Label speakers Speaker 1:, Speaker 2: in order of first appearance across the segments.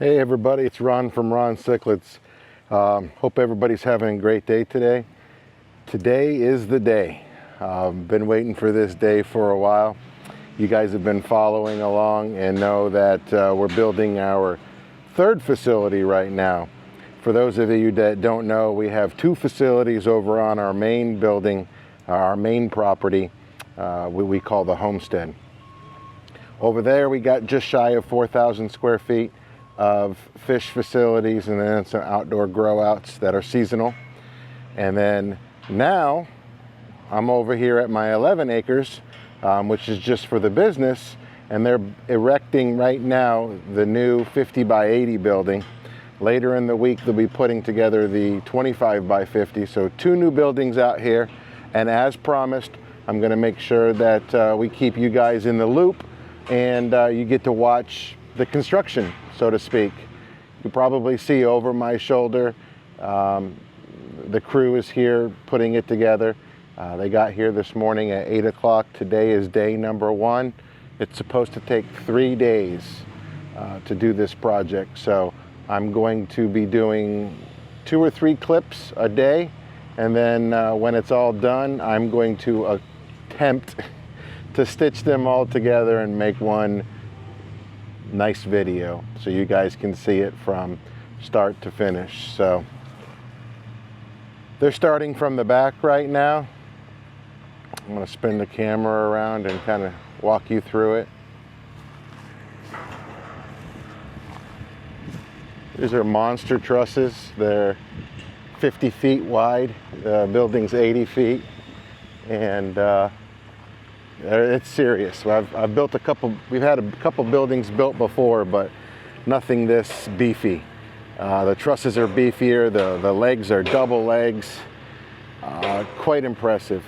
Speaker 1: Hey everybody, it's Ron from Cichlid. Hope everybody's having a great day today. Today is the day. Been waiting for this day for a while. You guys have been following along and know that we're building our third facility right now. For those of you that don't know, we have two facilities over on our main building, our main property, we call the homestead. Over there we got just shy of 4,000 square feet of fish facilities, and then some outdoor grow outs that are seasonal. And then now I'm over here at my 11 acres, which is just for the business, and they're erecting right now the new 50 by 80 building. Later in the week they'll be putting together the 25 by 50, so two new buildings out here. And as promised, I'm going to make sure that we keep you guys in the loop, and you get to watch the construction, so to speak. You probably see over my shoulder, the crew is here putting it together. They got here this morning at 8 o'clock. Today is day number 1. It's supposed to take 3 days to do this project. So I'm going to be doing 2 or 3 clips a day. And then when it's all done, I'm going to attempt to stitch them all together and make one nice video so you guys can see it from start to finish. So they're starting from the back right now. I'm going to spin the camera around and kind of walk you through it. These are monster trusses. They're 50 feet wide. The building's 80 feet, and it's serious. I've built a couple. We've had a couple buildings built before, but nothing this beefy. The trusses are beefier. The legs are double legs. Quite impressive.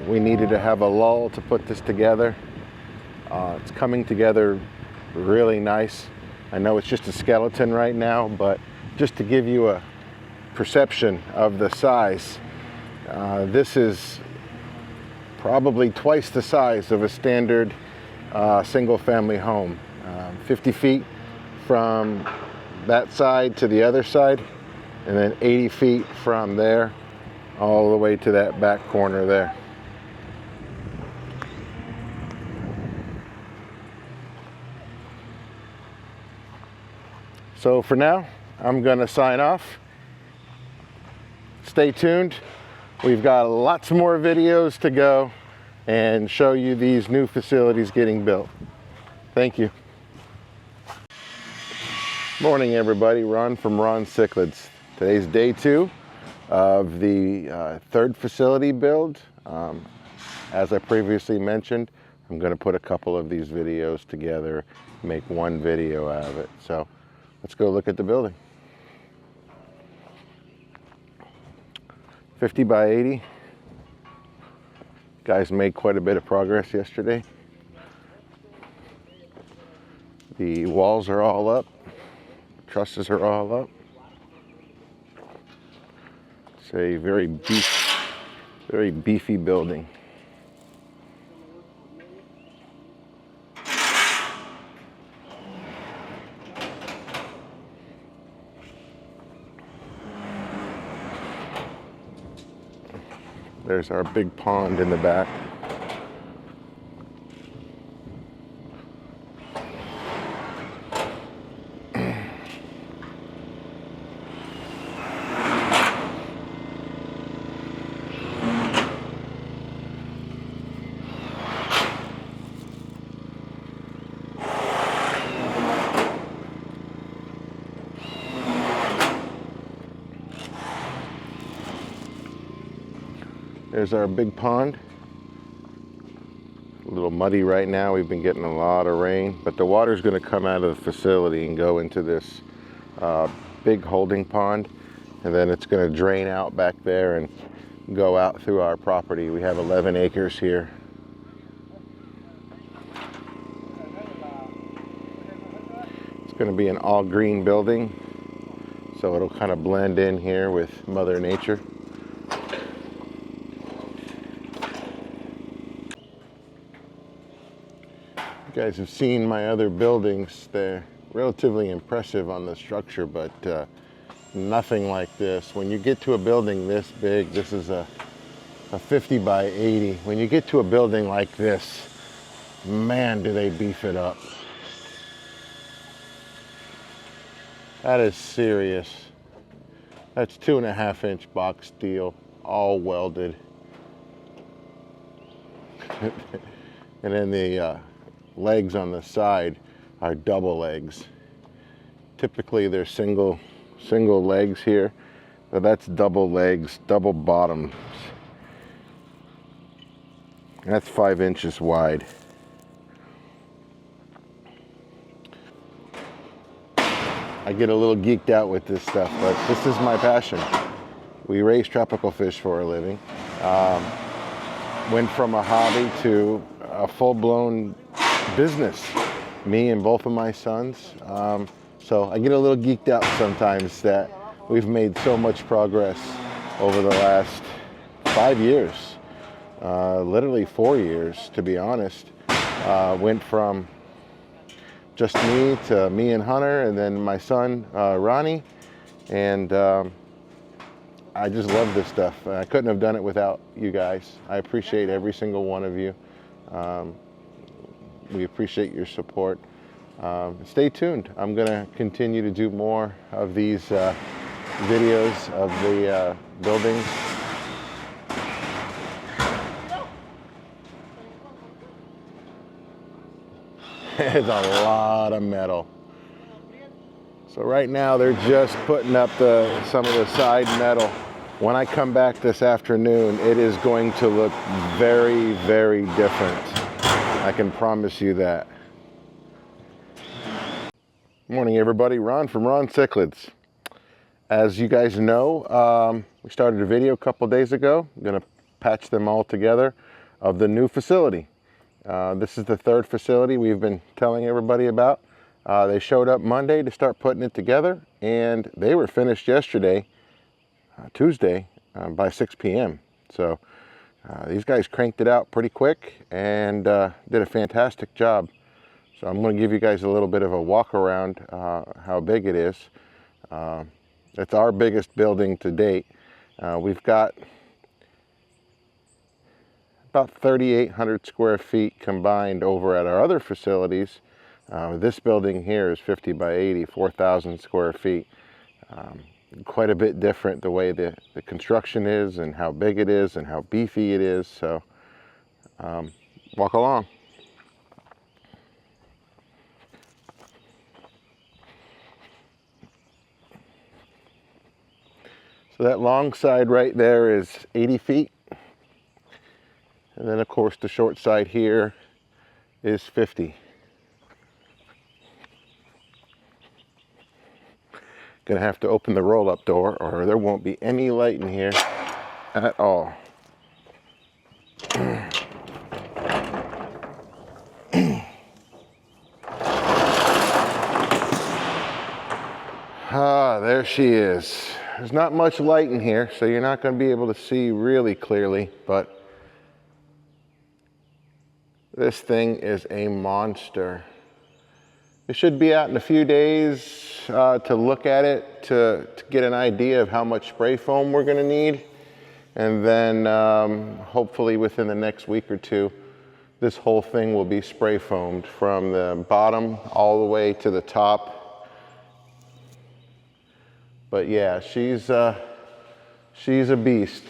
Speaker 1: We needed to have a lull to put this together. It's coming together really nice. I know it's just a skeleton right now, but just to give you a perception of the size, this is probably twice the size of a standard single-family home. 50 feet from that side to the other side, and then 80 feet from there all the way to that back corner there. So for now, I'm gonna sign off. Stay tuned. We've got lots more videos to go and show you these new facilities getting built. Thank you. Morning everybody, Ron from Cichlid. Today's day 2 of the third facility build. As I previously mentioned, I'm going to put a couple of these videos together, make one video out of it. So let's go look at the building. 50 by 80. Guys made quite a bit of progress yesterday. The walls are all up. Trusses are all up. It's a very beefy building. There's our big pond in the back. There's our big pond. A little muddy right now. We've been getting a lot of rain, but the water's going to come out of the facility and go into this big holding pond, and then it's going to drain out back there and go out through our property. We have 11 acres here. It's going to be an all green building, so it'll kind of blend in here with Mother Nature. You guys have seen my other buildings. They're relatively impressive on the structure, but nothing like this. When you get to a building this big, this is a 50 by 80. When you get to a building like this, man, do they beef it up. That is serious. That's 2.5-inch box steel, all welded. And then the legs on the side are double legs. Typically they're single legs here, but that's double legs, double bottoms. And that's 5 inches wide. I get a little geeked out with this stuff, but this is my passion. We raise tropical fish for a living. Went from a hobby to a full-blown business, me and both of my sons. So I get a little geeked out sometimes that we've made so much progress over the last 5 years, literally 4 years, to be honest. Went from just me to me and Hunter, and then my son, Ronnie. And I just love this stuff. I couldn't have done it without you guys. I appreciate every single one of you. We appreciate your support. Stay tuned. I'm gonna continue to do more of these videos of the buildings. It's a lot of metal. So right now they're just putting up some of the side metal. When I come back this afternoon, it is going to look very, very different. I can promise you that. Morning everybody, Ron from Cichlid's. As you guys know, we started a video a couple days ago. I'm gonna patch them all together of the new facility. This is the third facility we've been telling everybody about. They showed up Monday to start putting it together, and they were finished yesterday, Tuesday, by 6 p.m. So these guys cranked it out pretty quick and did a fantastic job. So I'm going to give you guys a little bit of a walk around how big it is. It's our biggest building to date. We've got about 3,800 square feet combined over at our other facilities. This building here is 50 by 80, 4,000 square feet. Quite a bit different the way the construction is and how big it is and how beefy it is. So walk along. So that long side right there is 80 feet. And then of course the short side here is 50. Gonna have to open the roll-up door or there won't be any light in here at all. There she is. There's not much light in here, so you're not going to be able to see really clearly, but this thing is a monster. It should be out in a few days to look at it, to get an idea of how much spray foam we're going to need. And then hopefully within the next week or two, this whole thing will be spray foamed from the bottom all the way to the top. But yeah, she's a beast.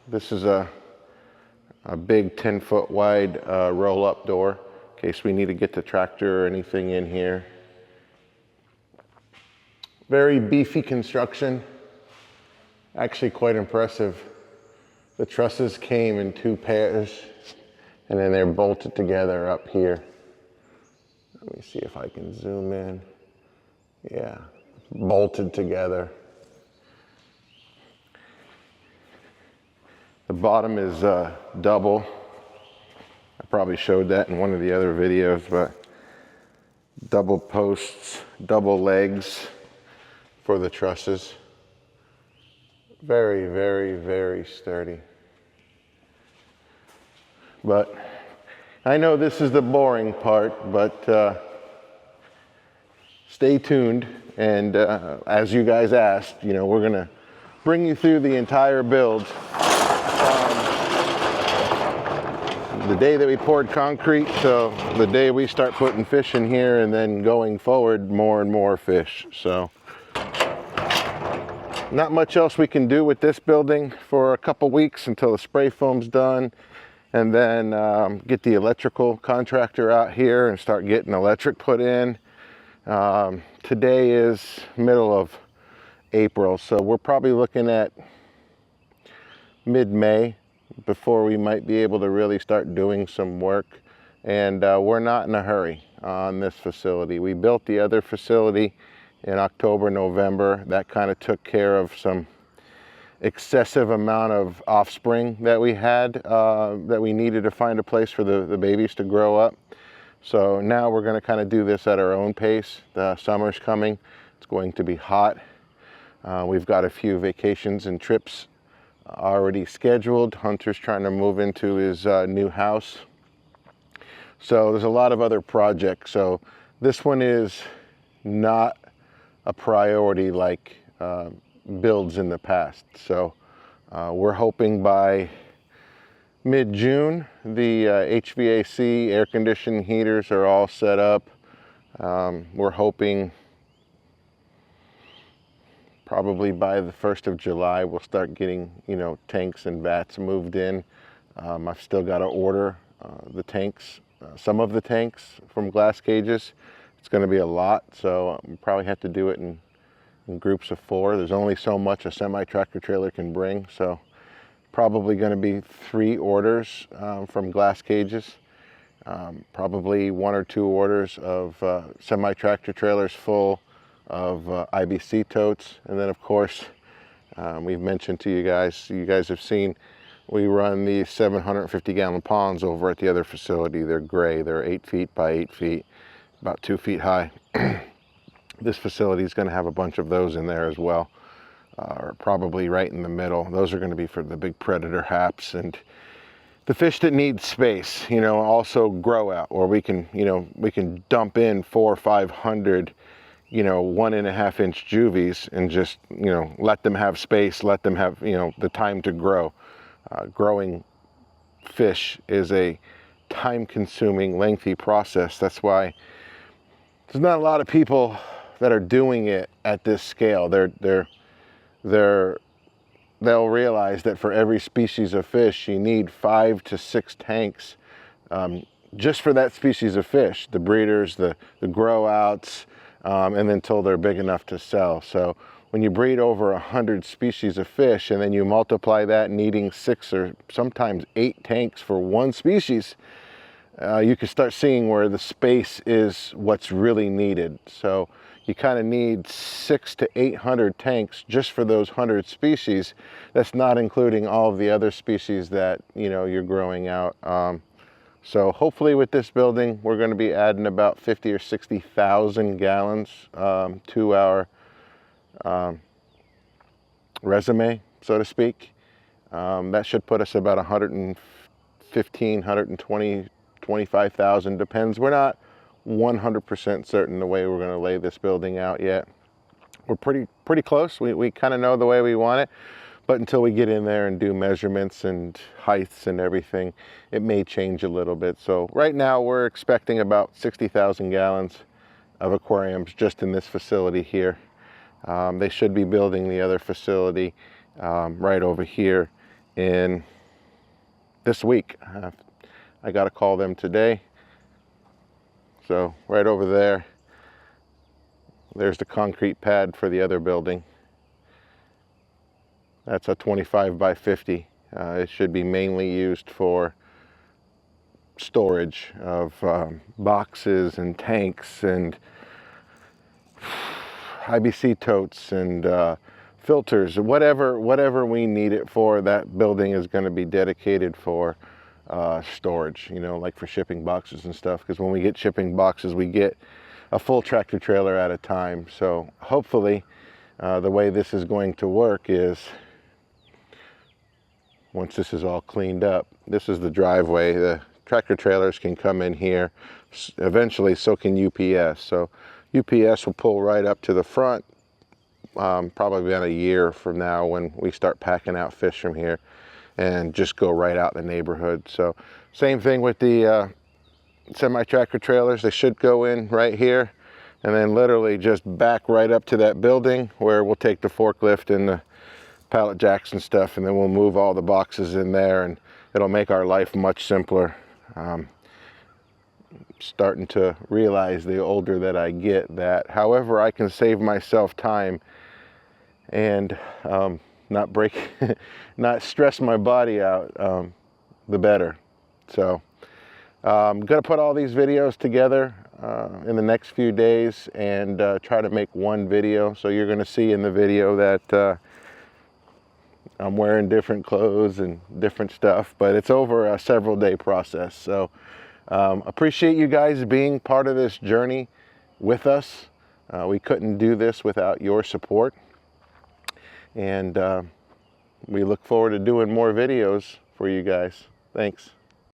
Speaker 1: This is a big 10-foot wide roll-up door in case we need to get the tractor or anything in here. Very beefy construction. Actually quite impressive. The trusses came in 2 pairs and then they're bolted together up here. Let me see if I can zoom in. Yeah, bolted together. The bottom is double. I probably showed that in one of the other videos, but double posts, double legs for the trusses. Very, very, very sturdy. But I know this is the boring part, but stay tuned. And as you guys asked, you know, we're gonna bring you through the entire build. The day that we poured concrete till the day we start putting fish in here, and then going forward, more and more fish. So not much else we can do with this building for a couple weeks until the spray foam's done, and then get the electrical contractor out here and start getting electric put in. Today is middle of April, so we're probably looking at mid-May before we might be able to really start doing some work. And we're not in a hurry on this facility. We built the other facility in October, November. That kind of took care of some excessive amount of offspring that we had, that we needed to find a place for the babies to grow up. So now we're going to kind of do this at our own pace. The summer's coming. It's going to be hot. We've got a few vacations and trips already scheduled. Hunter's trying to move into his new house. So there's a lot of other projects. So this one is not a priority like builds in the past. So we're hoping by mid-June the HVAC air conditioning heaters are all set up. We're hoping probably by the 1st of July we'll start getting, you know, tanks and vats moved in. I've still got to order the tanks, some of the tanks from Glass Cages. It's going to be a lot, so we'll probably have to do it in groups of 4. There's only so much a semi-tractor trailer can bring, so probably going to be 3 orders from Glass Cages. Probably 1 or 2 orders of semi-tractor trailers full of IBC totes. And then of course, we've mentioned to you guys have seen, we run these 750 gallon ponds over at the other facility. They're gray, they're 8 feet by 8 feet, about 2 feet high. This facility is going to have a bunch of those in there as well, or probably right in the middle. Those are going to be for the big predator haps and the fish that need space, you know, also grow out, or we can, you know, we can dump in 400 or 500, you know, 1.5 inch juvies and just, you know, let them have space, let them have, you know, the time to grow. Growing fish is a time consuming, lengthy process. That's why there's not a lot of people that are doing it at this scale. They'll realize that for every species of fish, you need 5 to 6 tanks just for that species of fish, the breeders, the grow outs, and then until they're big enough to sell. So when you breed over 100 species of fish and then you multiply that needing 6 or sometimes 8 tanks for one species, you can start seeing where the space is what's really needed. So you kind of need 600 to 800 tanks just for those 100 species. That's not including all of the other species that, you know, you're growing out. So hopefully with this building, we're going to be adding about 50 or 60,000 gallons to our resume, so to speak. That should put us about 115, 120, 25,000, depends. We're not 100% certain the way we're going to lay this building out yet. We're pretty close. We kind of know the way we want it, but until we get in there and do measurements and heights and everything, it may change a little bit. So right now we're expecting about 60,000 gallons of aquariums just in this facility here. They should be building the other facility right over here in this week. I got to call them today. So right over there, there's the concrete pad for the other building. That's a 25 by 50. It should be mainly used for storage of boxes and tanks and IBC totes and filters, whatever we need it for. That building is going to be dedicated for storage, you know, like for shipping boxes and stuff, because when we get shipping boxes, we get a full tractor trailer at a time. So hopefully the way this is going to work is, once this is all cleaned up, this is the driveway. The tractor trailers can come in here. Eventually, so can UPS. So UPS will pull right up to the front, probably about a year from now when we start packing out fish from here, and just go right out the neighborhood. So same thing with the semi-tractor trailers. They should go in right here and then literally just back right up to that building where we'll take the forklift and the pallet jacks and stuff, and then we'll move all the boxes in there, and it'll make our life much simpler. Starting to realize the older that I get that however I can save myself time and not stress my body out, the better. So I'm gonna put all these videos together in the next few days and try to make one video. So you're gonna see in the video that I'm wearing different clothes and different stuff, but it's over a several day process. So appreciate you guys being part of this journey with us. We couldn't do this without your support, and we look forward to doing more videos for you guys. Thanks.